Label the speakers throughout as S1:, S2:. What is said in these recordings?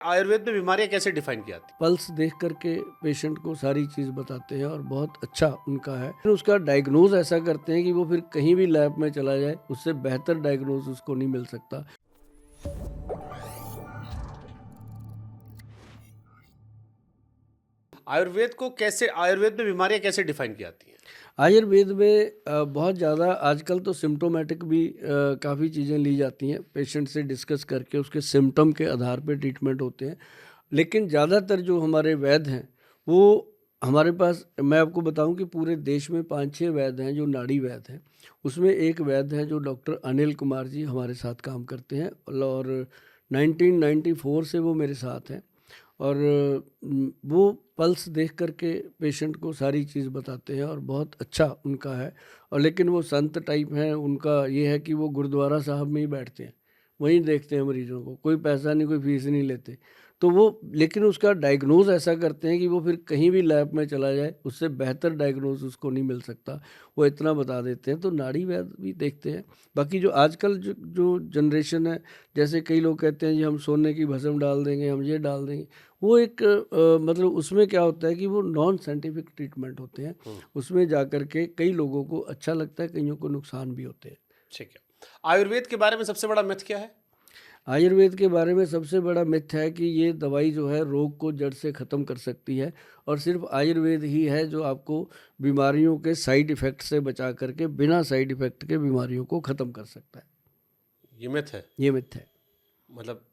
S1: आयुर्वेद में बीमारियाँ कैसे डिफाइन की जाती
S2: पल्स देख करके पेशेंट को सारी चीज़ बताते हैं और बहुत अच्छा उनका है। फिर उसका डायग्नोज ऐसा करते हैं कि वो फिर कहीं भी लैब में चला जाए, उससे बेहतर डायग्नोज उसको नहीं मिल सकता।
S1: आयुर्वेद में बीमारियाँ कैसे डिफाइन की जाती हैं?
S2: आयुर्वेद में बहुत ज़्यादा आजकल तो सिम्प्टोमेटिक भी काफ़ी चीज़ें ली जाती हैं। पेशेंट से डिस्कस करके उसके सिम्पटम के आधार पे ट्रीटमेंट होते हैं। लेकिन ज़्यादातर जो हमारे वैद्य हैं, वो हमारे पास, मैं आपको बताऊं कि पूरे देश में 5-6 वैद्य हैं जो नाड़ी वैद्य हैं। उसमें एक वैद्य हैं जो डॉक्टर अनिल कुमार जी हमारे साथ काम करते हैं और 1994 से वो मेरे साथ हैं। और वो पल्स देख करके पेशेंट को सारी चीज़ बताते हैं और बहुत अच्छा उनका है। और लेकिन वो संत टाइप हैं, उनका ये है कि वो गुरुद्वारा साहब में ही बैठते हैं, वहीं देखते हैं मरीजों को, कोई पैसा नहीं, कोई फीस नहीं लेते। तो वो लेकिन उसका डायग्नोज ऐसा करते हैं कि वो फिर कहीं भी लैब में चला जाए, उससे बेहतर डायग्नोज उसको नहीं मिल सकता, वो इतना बता देते हैं। तो नाड़ी वैद्य भी देखते हैं। बाकी जो आजकल जो जो जनरेशन है, जैसे कई लोग कहते हैं जी हम सोने की भस्म डाल देंगे, हम ये डाल देंगे, वो एक मतलब उसमें क्या होता है कि वो नॉन साइंटिफिक ट्रीटमेंट होते हैं। उसमें जा कर के कई लोगों को अच्छा लगता है, कईयों को नुकसान भी होते हैं।
S1: ठीक है। आयुर्वेद के बारे में सबसे बड़ा मिथ क्या है?
S2: आयुर्वेद के बारे में सबसे बड़ा मिथ है कि ये दवाई जो है रोग को जड़ से ख़त्म कर सकती है, और सिर्फ आयुर्वेद ही है जो आपको बीमारियों के साइड इफ़ेक्ट से बचा करके बिना साइड इफ़ेक्ट के बीमारियों को ख़त्म कर सकता है।
S1: ये मिथ है।
S2: ये मिथ है।
S1: मतलब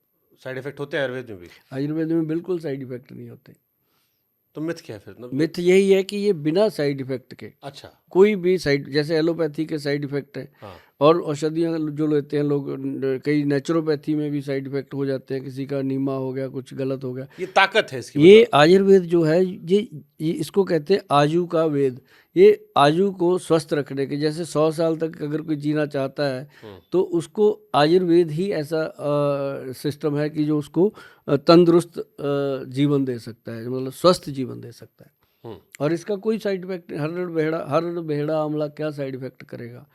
S1: साइड इफेक्ट होते हैं आयुर्वेद में भी।
S2: आयुर्वेद में बिल्कुल साइड इफ़ेक्ट नहीं होते।
S1: तो मिथ क्या है फिर?
S2: मिथ यही है कि ये बिना साइड इफ़ेक्ट के
S1: अच्छा।
S2: कोई भी साइड, जैसे एलोपैथी के साइड इफ़ेक्ट हैं,
S1: हाँ।
S2: और औषधियाँ जो लेते हैं लोग, कई नेचुरोपैथी में भी साइड इफ़ेक्ट हो जाते हैं, किसी का नीमा हो गया, कुछ गलत हो गया।
S1: ये ताकत है इसकी,
S2: ये
S1: मतलब।
S2: आयुर्वेद जो है, ये इसको कहते हैं आयु का वेद। ये आयु को स्वस्थ रखने के, जैसे 100 साल तक अगर कोई जीना चाहता है तो उसको आयुर्वेद ही ऐसा सिस्टम है कि जो उसको तंदुरुस्त जीवन दे सकता है, मतलब स्वस्थ जीवन दे सकता है। और इसका कोई साइड इफेक्ट, हर बेहड़ा आंवला क्या साइड इफेक्ट करेगा?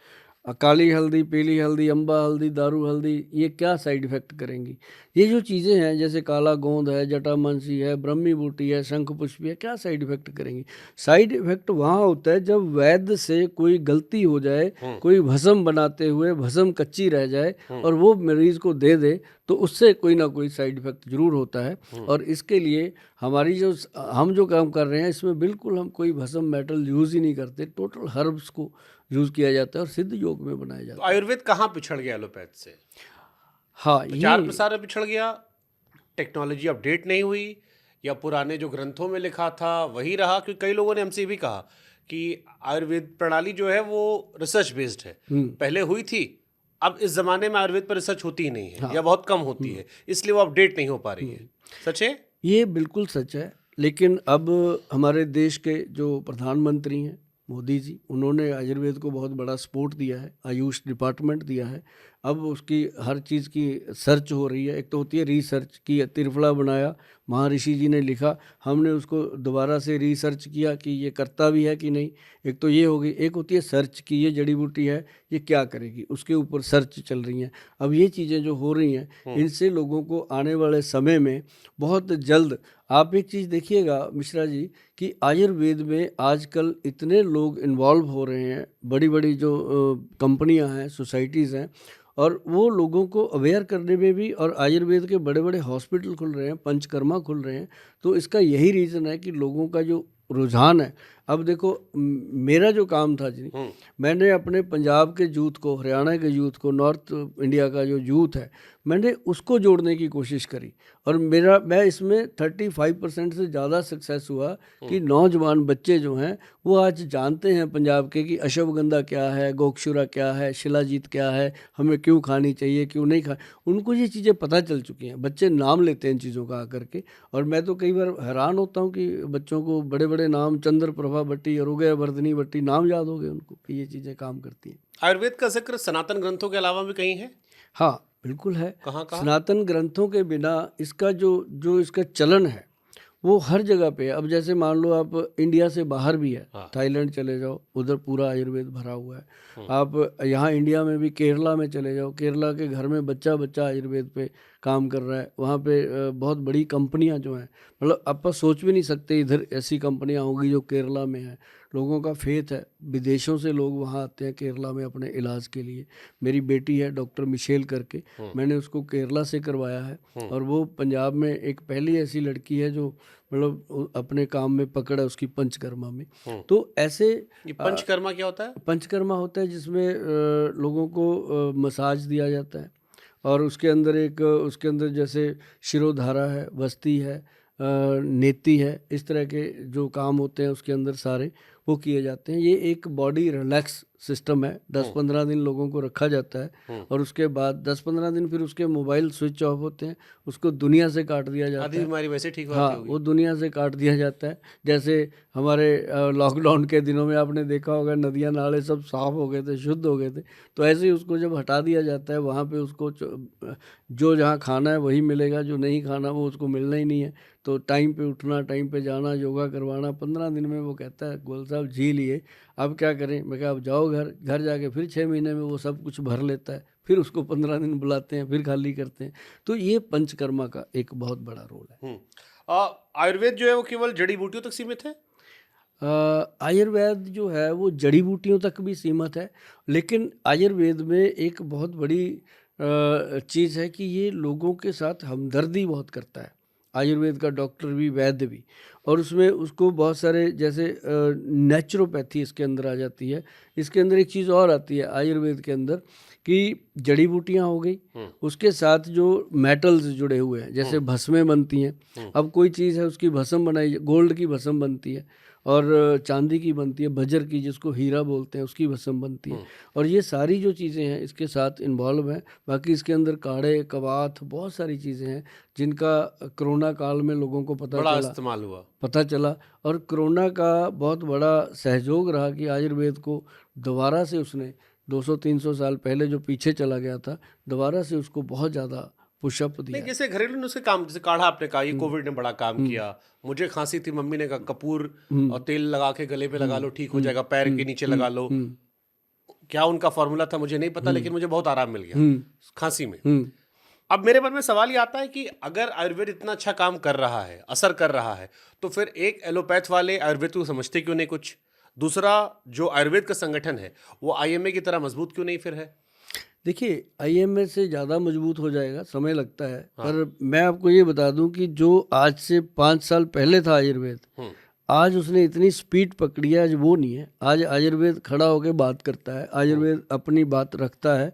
S2: काली हल्दी, पीली हल्दी, अम्बा हल्दी, दारू हल्दी, ये क्या साइड इफेक्ट करेंगी? ये जो चीज़ें हैं, जैसे काला गोंद है, जटामांसी है, ब्रह्मी बूटी है, शंख पुष्पी है, क्या साइड इफेक्ट करेंगी? साइड इफेक्ट वहाँ होता है जब वैद्य से कोई गलती हो जाए, कोई भस्म बनाते हुए भस्म कच्ची रह जाए और वो मरीज को दे दे, तो उससे कोई ना कोई साइड इफेक्ट जरूर होता है। और इसके लिए हम जो काम कर रहे हैं, इसमें बिल्कुल हम कोई भस्म मेटल यूज़ ही नहीं करते, टोटल हर्ब्स को यूज़ किया जाता है और सिद्ध योग में बनाया
S1: तो
S2: जाता है।
S1: आयुर्वेद कहाँ पिछड़ गया एलोपैथ से?
S2: हाँ,
S1: प्रचार
S2: ये
S1: प्रसार में पिछड़ गया, टेक्नोलॉजी अपडेट नहीं हुई, या पुराने जो ग्रंथों में लिखा था वही रहा? क्योंकि कई लोगों ने हमसे भी कहा कि आयुर्वेद प्रणाली जो है वो रिसर्च बेस्ड है, पहले हुई थी, अब इस जमाने में आयुर्वेद पर रिसर्च होती ही नहीं है,
S2: हाँ,
S1: या बहुत कम होती है, इसलिए वो अपडेट नहीं हो पा रही है। सच है?
S2: ये बिल्कुल सच है। लेकिन अब हमारे देश के जो प्रधानमंत्री हैं, मोदी जी, उन्होंने आयुर्वेद को बहुत बड़ा सपोर्ट दिया है, आयुष डिपार्टमेंट दिया है। अब उसकी हर चीज़ की सर्च हो रही है। एक तो होती है रिसर्च की, त्रिफला बनाया, महर्षि जी ने लिखा, हमने उसको दोबारा से रिसर्च किया कि ये करता भी है कि नहीं। एक तो ये हो गई। एक होती है सर्च की, ये जड़ी बूटी है, ये क्या करेगी, उसके ऊपर सर्च चल रही हैं। अब ये चीज़ें जो हो रही हैं, इनसे लोगों को आने वाले समय में बहुत जल्द, आप एक चीज़ देखिएगा मिश्रा जी, कि आयुर्वेद में आजकल इतने लोग इन्वॉल्व हो रहे हैं, बड़ी बड़ी जो कंपनियां हैं, सोसाइटीज़ हैं, और वो लोगों को अवेयर करने में भी, और आयुर्वेद के बड़े बड़े हॉस्पिटल खुल रहे हैं, पंचकर्मा खुल रहे हैं। तो इसका यही रीज़न है कि लोगों का जो रुझान है। अब देखो, मेरा जो काम था जी, मैंने अपने पंजाब के यूथ को, हरियाणा के यूथ को, नॉर्थ इंडिया का जो यूथ है, मैंने उसको जोड़ने की कोशिश करी। और मैं इसमें 35% से ज़्यादा सक्सेस हुआ कि नौजवान बच्चे जो हैं वो आज जानते हैं पंजाब के कि अश्वगंधा क्या है, गोक्षुरा क्या है, शिलाजीत क्या है, हमें क्यों खानी चाहिए, क्यों नहीं खा, उनको ये चीज़ें पता चल चुकी हैं। बच्चे नाम लेते हैं इन चीज़ों का आकर के। और मैं तो कई बार हैरान होता हूँ कि बच्चों को बड़े बड़े नाम, चंद्र प्रभा भट्टी, अरुगय वर्धनी भट्टी, नाम याद हो गए उनको कि ये चीज़ें काम करती हैं।
S1: आयुर्वेद का जिक्र सनातन ग्रंथों के अलावा भी कहीं है?
S2: हाँ, बिल्कुल है।
S1: कहाँ कहाँ?
S2: सनातन ग्रंथों के बिना इसका जो जो इसका चलन है वो हर जगह पे है। अब जैसे मान लो आप इंडिया से बाहर भी है,
S1: हाँ।
S2: थाईलैंड चले जाओ, उधर पूरा आयुर्वेद भरा हुआ है। आप यहाँ इंडिया में भी केरला में चले जाओ, केरला के घर में बच्चा बच्चा आयुर्वेद पे काम कर रहा है, वहाँ पे बहुत बड़ी कंपनियाँ जो हैं, मतलब आप सोच भी नहीं सकते इधर ऐसी कंपनियाँ होंगी जो केरला में हैं। लोगों का फेथ है, विदेशों से लोग वहाँ आते हैं केरला में अपने इलाज के लिए। मेरी बेटी है डॉक्टर मिशेल करके, मैंने उसको केरला से करवाया है, और वो पंजाब में एक पहली ऐसी लड़की है जो मतलब अपने काम में पकड़ है उसकी पंचकर्मा में। तो ऐसे
S1: ये पंचकर्मा क्या होता है?
S2: पंचकर्मा होता है जिसमें लोगों को मसाज दिया जाता है, और उसके अंदर जैसे शिरोधारा है, वस्ती है, नेति है, इस तरह के जो काम होते हैं उसके अंदर सारे वो किए जाते हैं। ये एक बॉडी रिलैक्स सिस्टम है। 10-15 दिन लोगों को रखा जाता है, और उसके बाद 10-15 दिन फिर उसके मोबाइल स्विच ऑफ होते हैं, उसको दुनिया से काट दिया जाता
S1: आधी
S2: है।
S1: बीमारी वैसे ठीक
S2: हाँ,
S1: होती होगी।
S2: वो दुनिया से काट दिया जाता है। जैसे हमारे लॉकडाउन के दिनों में आपने देखा होगा नदियाँ नाले सब साफ हो गए थे, शुद्ध हो गए थे, तो ऐसे ही उसको जब हटा दिया जाता है, वहाँ पे उसको जो जहाँ खाना है वही मिलेगा, जो नहीं खाना वो उसको मिलना ही नहीं है। तो टाइम पे उठना, टाइम पे जाना, योगा करवाना, 15 दिन में वो कहता है गोयल साहब जी लिए, अब क्या करें। मैं कहा अब जाओ घर जाके फिर 6 महीने में वो सब कुछ भर लेता है, फिर उसको 15 दिन बुलाते हैं, फिर खाली करते हैं। तो ये पंचकर्मा का एक बहुत बड़ा रोल है।
S1: आयुर्वेद जो है वो केवल जड़ी बूटियों तक सीमित है?
S2: आयुर्वेद जो है वो जड़ी बूटियों तक भी सीमित है, लेकिन आयुर्वेद में एक बहुत बड़ी चीज़ है कि ये लोगों के साथ हमदर्दी बहुत करता है। आयुर्वेद का डॉक्टर भी, वैद्य भी, और उसमें उसको बहुत सारे जैसे नेचुरोपैथी इसके अंदर आ जाती है। इसके अंदर एक चीज़ और आती है आयुर्वेद के अंदर कि जड़ी बूटियाँ हो गई, उसके साथ जो मेटल्स जुड़े हुए हैं, जैसे भस्में बनती हैं। अब कोई चीज़ है उसकी भस्म बनाई, गोल्ड की भस्म बनती है, और चांदी की बनती है, बजर की जिसको हीरा बोलते हैं उसकी भस्म बनती है, और ये सारी जो चीज़ें हैं इसके साथ इन्वॉल्व हैं। बाकी इसके अंदर काढ़े, कवाथ, बहुत सारी चीज़ें हैं जिनका कोरोना काल में लोगों को
S1: बड़ा इस्तेमाल हुआ।
S2: पता चला, और कोरोना का बहुत बड़ा सहयोग रहा कि आयुर्वेद को दोबारा से उसने 200-300 साल पहले जो पीछे चला गया था, दोबारा से उसको बहुत ज़्यादा पुशअप दिया।
S1: नहीं, जैसे घरेलू नुस्खे काम, जैसे काढ़ा आपने कहा, ये कोविड ने बड़ा काम किया। मुझे खांसी थी, मम्मी ने कहा कपूर और तेल लगा के गले पे लगा लो, ठीक हो जाएगा, पैर के नीचे लगा लो। क्या उनका फॉर्मूला था मुझे नहीं पता, लेकिन मुझे बहुत आराम मिल गया खांसी में। अब मेरे मन में सवाल ये आता है कि अगर आयुर्वेद इतना अच्छा काम कर रहा है, असर कर रहा है, तो फिर एक एलोपैथ वाले आयुर्वेद को समझते क्यों नहीं कुछ? दूसरा, जो आयुर्वेद का संगठन है वो आईएमए की तरह मजबूत क्यों नहीं फिर है?
S2: देखिए, आईएमए से ज़्यादा मजबूत हो जाएगा, समय लगता है। पर मैं आपको ये बता दूं कि जो आज से 5 साल पहले था आयुर्वेद, आज उसने इतनी स्पीड पकड़ी है, आज वो नहीं है। आज आयुर्वेद खड़ा होकर बात करता है, आयुर्वेद अपनी बात रखता है।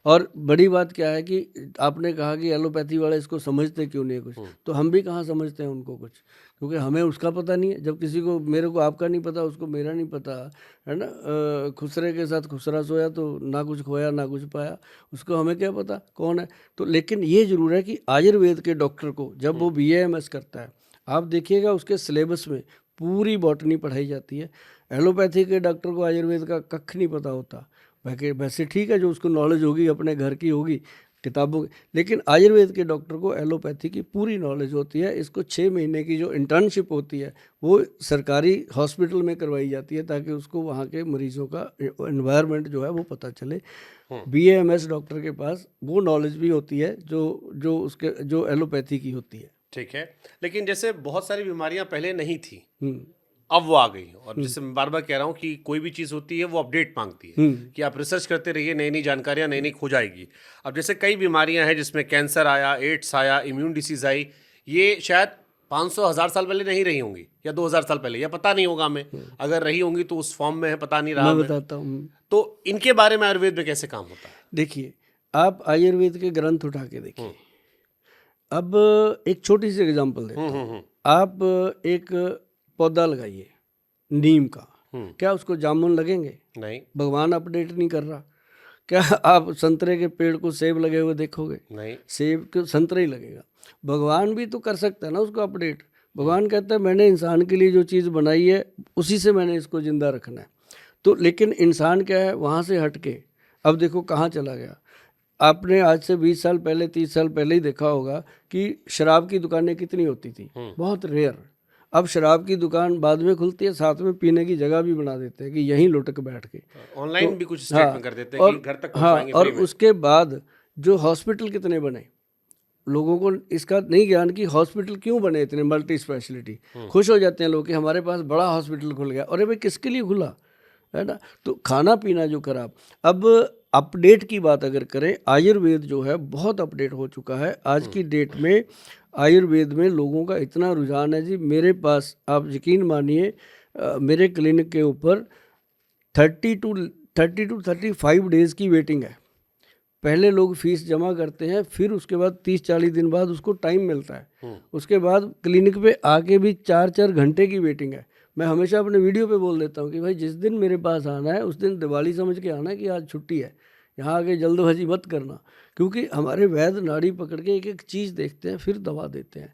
S2: और बड़ी बात क्या है कि आपने कहा कि एलोपैथी वाले इसको समझते क्यों नहीं है कुछ, तो हम भी कहाँ समझते हैं उनको कुछ, क्योंकि हमें उसका पता नहीं है। जब किसी को, मेरे को आपका नहीं पता, उसको मेरा नहीं पता, है ना। खुसरे के साथ खुसरा सोया तो ना कुछ खोया ना कुछ पाया, उसको हमें क्या पता कौन है। तो लेकिन ये ज़रूर है कि आयुर्वेद के डॉक्टर को जब वो BAMS करता है, आप देखिएगा उसके सिलेबस में पूरी बॉटनी पढ़ाई जाती है। एलोपैथी के डॉक्टर को आयुर्वेद का कख नहीं पता होता। वैसे ठीक है, जो उसको नॉलेज होगी अपने घर की होगी, किताबों की, लेकिन आयुर्वेद के डॉक्टर को एलोपैथी की पूरी नॉलेज होती है। इसको 6 महीने की जो इंटर्नशिप होती है वो सरकारी हॉस्पिटल में करवाई जाती है, ताकि उसको वहाँ के मरीजों का एनवायरनमेंट जो है वो पता चले। BAMS डॉक्टर के पास वो नॉलेज भी होती है जो एलोपैथी की होती है।
S1: ठीक है, लेकिन जैसे बहुत सारी बीमारियां पहले नहीं थी, अब वो आ गई हैं। और जैसे मैं बार बार कह रहा हूँ कि कोई भी चीज़ होती है वो अपडेट मांगती है कि आप रिसर्च करते रहिए, नई नई जानकारियाँ नई नई खो जाएगी। अब जैसे कई बीमारियां हैं जिसमें कैंसर आया, एड्स आया, इम्यून डिसीज आई, ये शायद 500-1000 साल पहले नहीं रही होंगी, या 2000 साल पहले, या पता नहीं होगा हमें। अगर रही होंगी तो उस फॉर्म में है, पता नहीं रहा।
S2: मैं बताता हूँ।
S1: तो इनके बारे में आयुर्वेद में कैसे काम होता है?
S2: देखिए, आप आयुर्वेद के ग्रंथ उठा के देखिए। अब एक छोटी सी एग्जांपल देता हूँ। आप एक पौधा लगाइए नीम का, क्या उसको जामुन लगेंगे?
S1: नहीं।
S2: भगवान अपडेट नहीं कर रहा। क्या आप संतरे के पेड़ को सेब लगे हुए देखोगे?
S1: नहीं।
S2: सेब को संतरा ही लगेगा। भगवान भी तो कर सकता है ना उसको अपडेट। भगवान कहता है मैंने इंसान के लिए जो चीज़ बनाई है उसी से मैंने इसको जिंदा रखना है। तो लेकिन इंसान क्या है, वहाँ से हट के अब देखो कहाँ चला गया। आपने आज से 20 साल पहले, 30 साल पहले ही देखा होगा कि शराब की दुकानें कितनी होती थी, बहुत रेयर। अब शराब की दुकान बाद में खुलती है, साथ में पीने की जगह भी बना देते हैं कि यहीं लुटक बैठ के।
S1: ऑनलाइन भी कुछ स्टेटमेंट कर देते हैं कि घर तक
S2: हाँ,
S1: पहुंचाएंगे
S2: और
S1: फ्री में।
S2: उसके बाद जो हॉस्पिटल कितने बने, लोगों को इसका नहीं ज्ञान कि हॉस्पिटल क्यों बने इतने मल्टी स्पेशलिटी। खुश हो जाते हैं लोग कि हमारे पास बड़ा हॉस्पिटल खुल गया, अरे भाई किसके लिए खुला है ना। तो खाना पीना जो खराब। अब अपडेट की बात अगर करें, आयुर्वेद जो है बहुत अपडेट हो चुका है। आज की डेट में आयुर्वेद में लोगों का इतना रुझान है जी, मेरे पास आप यकीन मानिए मेरे क्लिनिक के ऊपर 30 टू 35 डेज़ की वेटिंग है। पहले लोग फीस जमा करते हैं, फिर उसके बाद 30-40 दिन बाद उसको टाइम मिलता है। उसके बाद क्लिनिक पे आके भी 4-4 घंटे की वेटिंग है। मैं हमेशा अपने वीडियो पे बोल देता हूँ कि भाई जिस दिन मेरे पास आना है उस दिन दिवाली समझ के आना कि आज छुट्टी है, यहाँ आके जल्दबाजी मत करना। क्योंकि हमारे वैद्य नाड़ी पकड़ के एक एक चीज़ देखते हैं फिर दवा देते हैं।